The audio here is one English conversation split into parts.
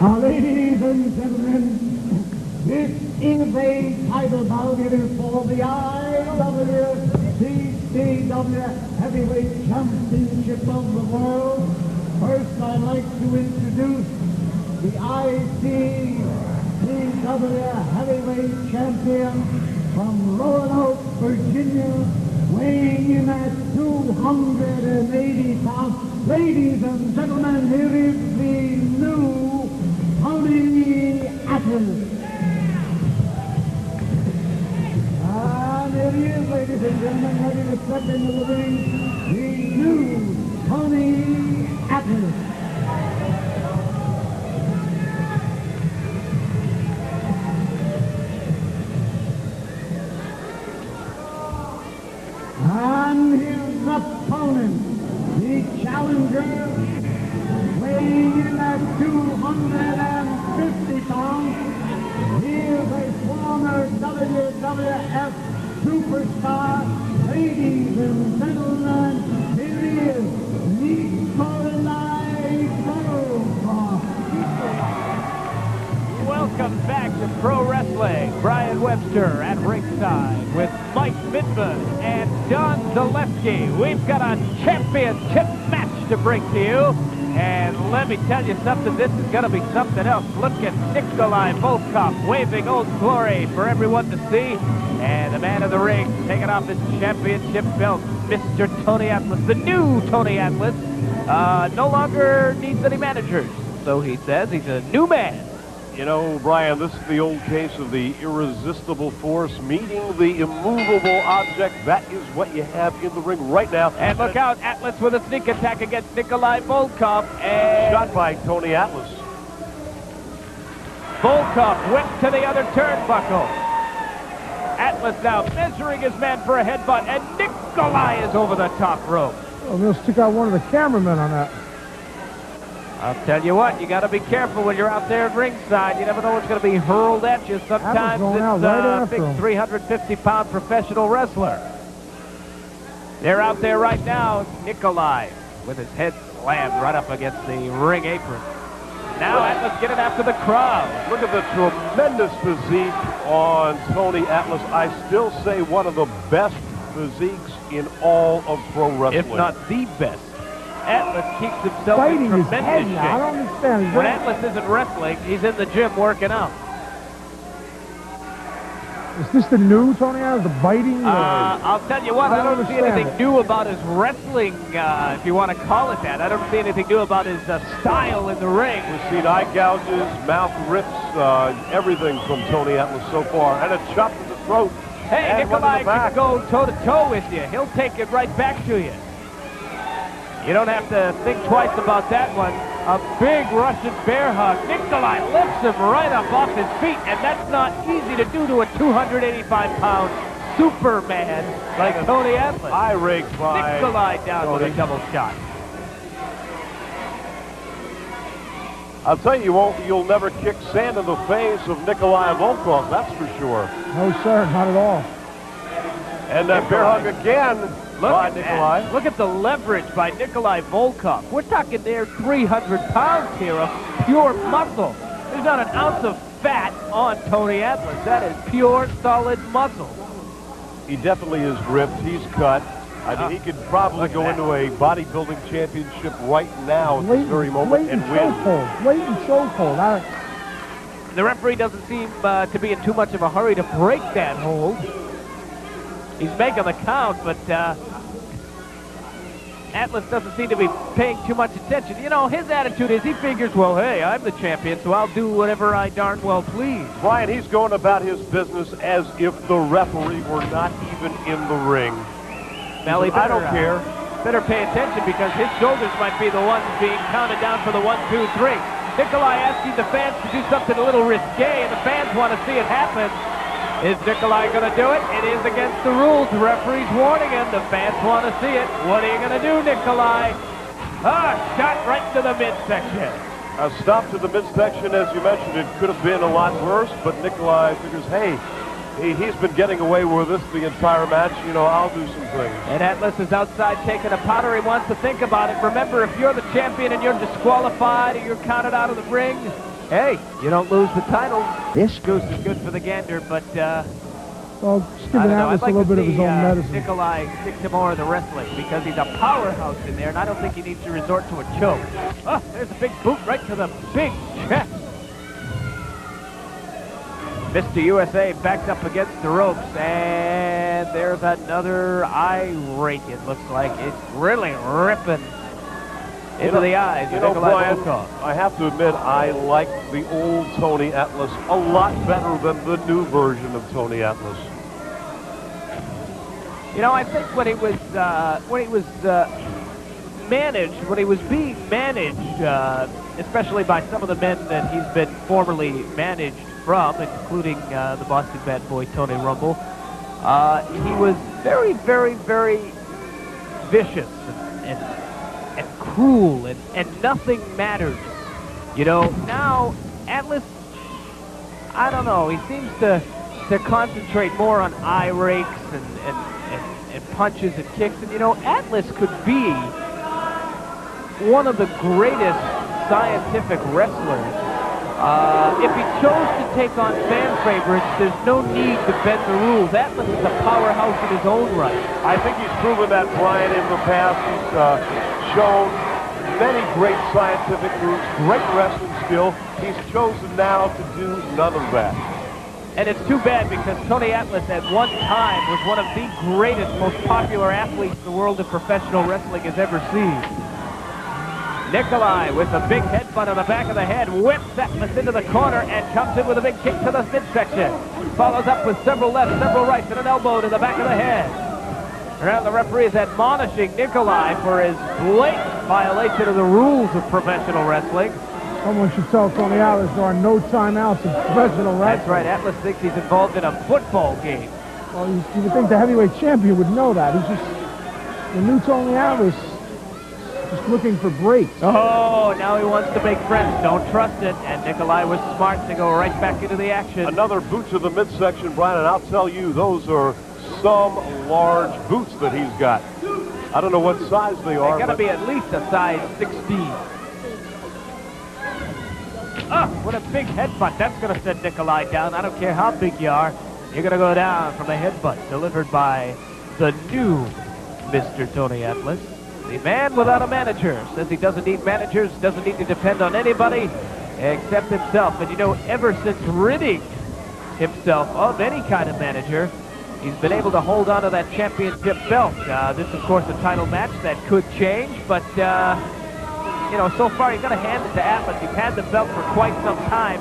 Ladies and gentlemen, this is a title bout. It is for the IWCCW Heavyweight Championship of the World. First, I'd like to introduce the IWCCW Heavyweight Champion from Roanoke, Virginia, weighing in at 280 pounds. Ladies and gentlemen, here is the new Tony Atlas. And here he is, ladies and gentlemen, ready to step into the ring, the new Tony Atlas. And his opponent, the challenger, weighing in at 250 pounds. He is a former WWF superstar. Ladies and gentlemen, here he is, Nikolai Volkoff. Welcome back to Pro Wrestling. Brian Webster at ringside with Mike Midman and Don Zaleski. We've got a championship match to bring to you. And let me tell you something, this is going to be something else. Look at Nikolai Volkoff waving Old Glory for everyone to see. And the man of the ring taking off his championship belt, Mr. Tony Atlas, the new Tony Atlas, no longer needs any managers. So he says he's a new man. You know, Brian, this is the old case of the irresistible force meeting the immovable object. That is what you have in the ring right now. And look out, Atlas with a sneak attack against Nikolai Volkoff. And shot by Tony Atlas. Volkoff went to the other turnbuckle. Atlas now measuring his man for a headbutt, and Nikolai is over the top rope. I'm going to stick out one of the cameramen on that. I'll tell you what, you got to be careful when you're out there at ringside. You never know what's going to be hurled at you. Sometimes it's a big 350-pound professional wrestler. They're out there right now. Nikolai with his head slammed right up against the ring apron. Now Atlas getting after the crowd. Look at the tremendous physique on Tony Atlas. I still say one of the best physiques in all of pro wrestling. If not the best. Atlas keeps himself Fighting in his tremendous head shape. now. I don't understand. When Atlas isn't wrestling, he's in the gym working out. Is this the new Tony Atlas? The biting? I'll tell you what, I don't see anything it. new about his wrestling, if you want to call it that. I don't see anything new about his style in the ring. We've seen eye gouges, mouth rips, everything from Tony Atlas so far. And a chop to the throat. Hey, Nikolai can go toe-to-toe with you. He'll take it right back to you. You don't have to think twice about that one. A big Russian bear hug. Nikolai lifts him right up off his feet, and that's not easy to do to a 285-pound Superman like Tony Atlas. Eye rake by Nikolai down with a double shot. I'll tell you, you'll never kick sand in the face of Nikolai Volkoff, that's for sure. No, sir, not at all. And that bear hug again by Nikolai. Look at the leverage by Nikolai Volkoff. We're talking there 300 pounds here of pure muscle. There's not an ounce of fat on Tony Atlas. That is pure, solid muscle. He definitely is ripped. He's cut. I mean, he could probably go into a bodybuilding championship right now at this very moment and win. Blatant chokehold. The referee doesn't seem to be in too much of a hurry to break that hold. He's making the count, but Atlas doesn't seem to be paying too much attention. You know, his attitude is he figures, well, hey, I'm the champion, so I'll do whatever I darn well please. Brian, he's going about his business as if the referee were not even in the ring. Now, I don't care. Better pay attention because his shoulders might be the ones being counted down for the 1, 2, 3. Nikolai asking the fans to do something a little risque, and the fans want to see it happen. Is Nikolai going to do it? It is against the rules. The referee's warning him. The fans want to see it. What are you going to do, Nikolai? Shot right to the midsection. A stop to the midsection, as you mentioned, it could have been a lot worse, but Nikolai figures, hey, he's been getting away with this the entire match. You know, I'll do some things. And Atlas is outside taking a powder. He wants to think about it. Remember, if you're the champion and you're disqualified or you're counted out of the ring, Hey, you don't lose the title. This goose is good for the gander, but Well, just I giving don't know. Atlas I'd like a little to bit of his see own medicine. Nikolai stick to more of the wrestling because he's a powerhouse in there, and I don't think he needs to resort to a choke. Oh, there's a big boot right to the big chest. Mr. USA backed up against the ropes, and there's another irate, it looks like. It's really ripping into the eyes of Nikolai Brian, Volkoff. I have to admit, I like the old Tony Atlas a lot better than the new version of Tony Atlas. You know, I think when he was managed, when he was being managed, especially by some of the men that he's been formerly managed from, including the Boston Bad Boy Tony Rumble, he was very, very, very vicious and cruel, and nothing mattered. You know, now Atlas, I don't know, he seems to concentrate more on eye rakes and punches and kicks. And you know, Atlas could be one of the greatest scientific wrestlers. If he chose to take on fan favorites, there's no need to bend the rules. Atlas is a powerhouse in his own right. I think he's proven that, Brian, in the past. He's shown many great scientific moves, great wrestling skill. He's chosen now to do none of that. And it's too bad because Tony Atlas at one time was one of the greatest, most popular athletes the world of professional wrestling has ever seen. Nikolai with a big headbutt on the back of the head, whips Atlas into the corner and comes in with a big kick to the midsection. Follows up with several lefts, several rights, and an elbow to the back of the head. Now the referee is admonishing Nikolai for his blatant violation of the rules of professional wrestling. Someone should tell Tony Atlas there are no timeouts in professional wrestling. That's right, Atlas thinks he's involved in a football game. Well, you would think the heavyweight champion would know that. He's just, the new Tony Atlas, just looking for breaks. Oh, now he wants to make friends. Don't trust it. And Nikolai was smart to go right back into the action. Another boot to the midsection, Brian, and I'll tell you, those are some large boots that he's got. I don't know what size they are. They got to be at least a size 16. Oh, what a big headbutt. That's going to send Nikolai down. I don't care how big you are. You're going to go down from a headbutt delivered by the new Mr. Tony Atlas. The man without a manager. Says he doesn't need managers, doesn't need to depend on anybody except himself. And you know, ever since ridding himself of any kind of manager, he's been able to hold on to that championship belt. This, of course, a title match that could change, but you know, so far, you've got to hand it to Atlas. He's had the belt for quite some time,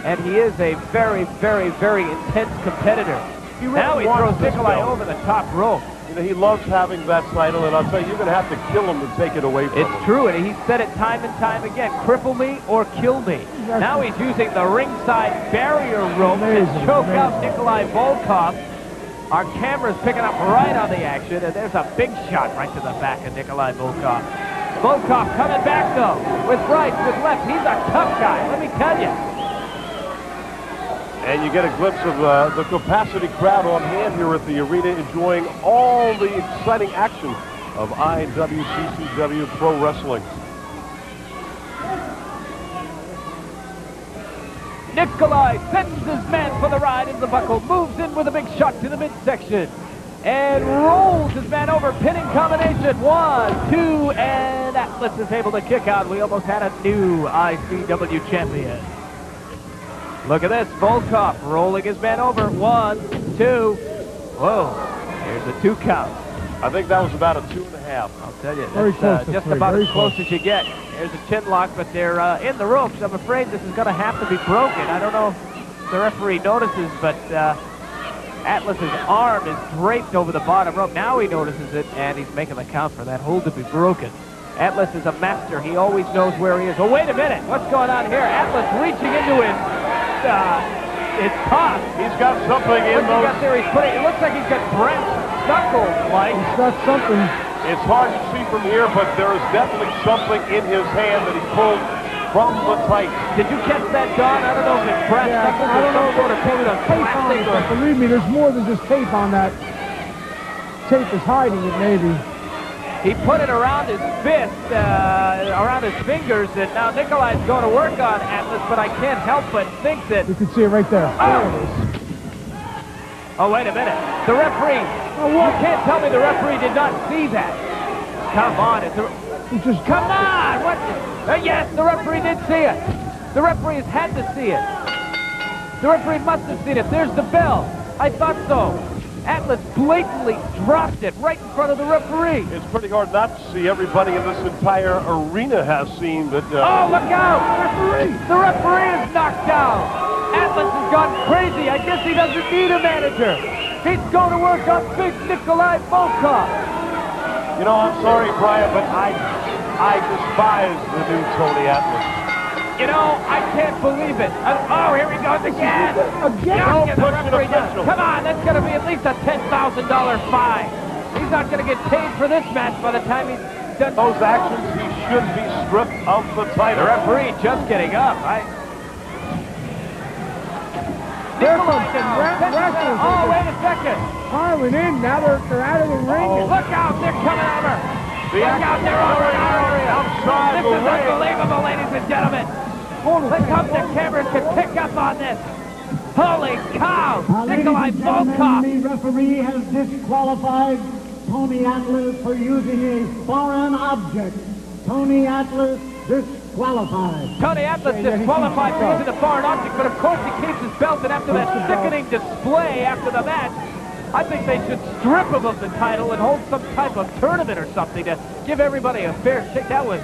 and he is a very, very, very intense competitor. Now he throws Nikolai over the top rope. You know, he loves having that title, and I'll tell you, you're going to have to kill him to take it away from him. It's true, and he's said it time and time again, cripple me or kill me. Now he's using the ringside barrier rope to choke out Nikolai Volkoff. Our camera's picking up right on the action, and there's a big shot right to the back of Nikolai Volkoff. Volkoff coming back, though, with rights, with left. He's a tough guy, let me tell you. And you get a glimpse of the capacity crowd on hand here at the arena, enjoying all the exciting action of IWCCW Pro Wrestling. Nikolai sends his man for the ride in the buckle, moves in with a big shot to the midsection, and rolls his man over, pinning combination. 1, 2, and Atlas is able to kick out. We almost had a new ICW champion. Look at this, Volkoff rolling his man over. 1, 2, whoa, here's a 2 count. I think that was about a 2.5. I'll tell you, Very close that's to just three, about very as close close. as you get. There's a chin lock, but they're in the ropes. I'm afraid this is going to have to be broken. I don't know if the referee notices, but Atlas's arm is draped over the bottom rope. Now he notices it, and he's making the count for that hold to be broken. Atlas is a master. He always knows where he is. Oh, wait a minute. What's going on here? Atlas reaching into his top. He's got something in What's he those. got there? He's putting, it looks like he's got brass knuckles, Mike. He's got something. It's hard to see from here, but there is definitely something in his hand that he pulled from the tight. Did you catch that, Don? I don't know if it's brass knuckles I or don't some know sort of if it's tape on it, but believe me, there's more than just tape on that. Tape is hiding it, maybe. He put it around his fist, around his fingers, and now Nikolai's going to work on Atlas, but I can't help but think that... You can see it right there. There it is. Oh, wait a minute. The referee... you can't tell me the referee did not see that. Come on. Come on! What? Yes, the referee did see it. The referee has had to see it. The referee must have seen it. There's the bell. I thought so. Atlas blatantly dropped it right in front of the referee. It's pretty hard not to see. Everybody in this entire arena has seen that... Oh, look out! The referee is knocked down. Atlas has gone crazy. I guess he doesn't need a manager. He's going to work on big Nikolai Volkoff. You know, I'm sorry, Brian, but I despise the new Tony Atlas. You know, I can't believe it. Oh, here he goes again. Don't The push referee an down. official. Come on, that's going to be at least a $10,000 fine. He's not going to get paid for this match by the time he's done. Those actions, he should be stripped of the title. The referee just getting up. There's some wrestlers. Oh, wait a second. Piling in. Now they're out of the ring. Look out, they're coming over. Look out, they're over in our area. Outside This the is ring. unbelievable, ladies and gentlemen. Let's hope the cameras can pick up on this. Holy cow! Nikolai Ladies and gentlemen, Volkoff. the referee has disqualified Tony Atlas for using a foreign object. Tony Atlas disqualified. Tony Atlas disqualified for using a foreign object, but of course he keeps his belt, and after that sickening display after the match, I think they should strip him of the title and hold some type of tournament or something to give everybody a fair shake. That was